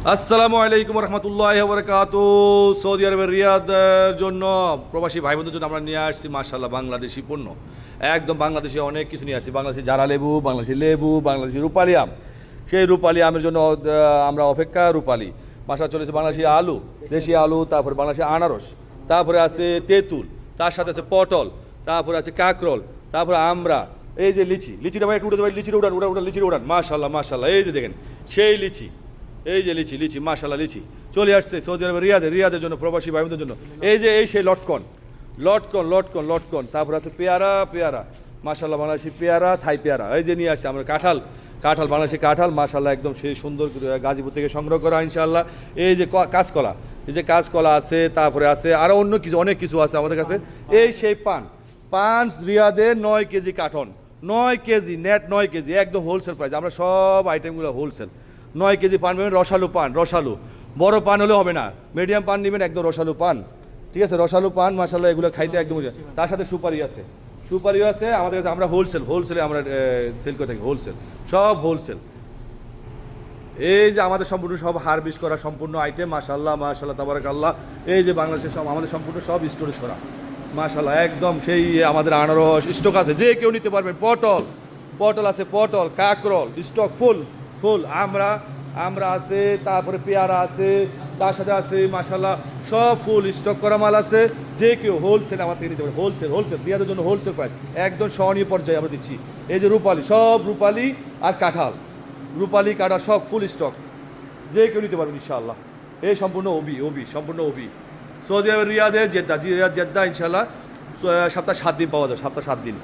আসসালামু আলাইকুম রহমতুল্লাহ বরকাতুহু। সৌদি আরবের রিয়াদের জন্য প্রবাসী ভাই বোনদের জন্য আমরা নিয়ে আসছি মাশাআল্লাহ বাংলাদেশি পণ্য। একদম বাংলাদেশি অনেক কিছু নিয়ে আসছি। বাংলাদেশি জারা লেবু, বাংলাদেশি লেবু, বাংলাদেশি রূপালি আম। সেই রূপালি আমের জন্য আমরা অপেক্ষা। রূপালি মাশাআল্লাহ চলেছে বাংলাদেশি আলু, দেশি আলু, তারপরে বাংলাদেশি আনারস, তারপরে আছে তেঁতুল, তার সাথে আছে পটল, তারপরে আছে কাকরোল, তারপরে আমরা এই যে লিচি, লিচিটা ভাই একটু উঠে দেবেন, লিচিটা উড়ান উড়ান উড়ান, লিচিটা উড়ান। মাশাআল্লাহ মাশাআল্লাহ, এই যে দেখেন সেই লিচি, এই যে লিচি, লিচি মাশাআল্লাহ লিচি চলে আসছে সৌদি আরবের রিয়াদের জন্য, প্রবাসী ভাই বোনদের জন্য। এই যে এই সেই লটকন লটকন লটকন লটকন, তারপর আছে পেয়ারা পেয়ারা মাশাআল্লাহ, বাংলাদেশি পেয়ারা, থাই পেয়ারা। এই যে নিয়ে আসছে আমরা কাঁঠাল, কাঁঠাল বাংলাদেশি কাঁঠাল মাশাআল্লাহ একদম সেই সুন্দর গাজীপুর থেকে সংগ্রহ করা ইনশাআল্লাহ। এই যে কাঁচকলা, এই যে কাঁচকলা আছে, তারপরে আছে আরও অন্য কিছু অনেক কিছু আছে আমাদের কাছে। এই সেই পান, পান রিয়াদের 9 KG carton, 9 KG net, 9 KG একদম হোলসেল প্রাইস। আমরা সব আইটেমগুলো হোলসেল। 9 কেজি পান পাবেন, রসালু পান, রসালু বড় পান হলেও হবে না, মিডিয়াম পান নেবেন, একদম রসালু পান, ঠিক আছে? রসালু পান মাশাআল্লাহ এগুলো খাইতে একদম। তার সাথে সুপারি আছে, সুপারিও আছে আমাদের কাছে। আমরা হোলসেলে আমরা সেল করে থাকি, হোলসেল, সব হোলসেল। এই যে আমাদের সম্পূর্ণ সব হারভেস্ট করা সম্পূর্ণ আইটেম মাশাআল্লাহ মাশাআল্লাহ তাবারাকাল্লাহ। এই যে বাংলাদেশের সব আমাদের সম্পূর্ণ সব স্টোরেজ করা মাশাআল্লাহ একদম। সেই আমাদের আনারস স্টক আছে, যে কেউ নিতে পারবেন। পটল, পটল আছে, পটল, কাকরল স্টক ফুল ফুল। আমরা আছে, তারপরে পেয়ারা আছে, তার সাথে আছে মাশাআল্লাহ সব ফুল স্টক করা মাল আছে। যে কেউ হোলসেল আমার থেকে নিতে পারে, হোলসেল হোলসেল পেঁয়াজের জন্য হোলসেল প্রাইস একদম সহনীয় পর্যায়ে আমরা দিচ্ছি। এই যে রূপালি, সব রূপালি আর কাঁঠাল, রূপালি কাঁঠাল সব ফুল স্টক, যে কেউ নিতে পারবেন ইনশাআল্লাহ। এই সম্পূর্ণ সম্পূর্ণ সৌদি আরবের রিয়াদে জেদ্দা, রিয়াদ জেদ্দা ইনশাআল্লাহ সপ্তাহে 7 দিন পাওয়া যায়, সপ্তাহে 7 দিন।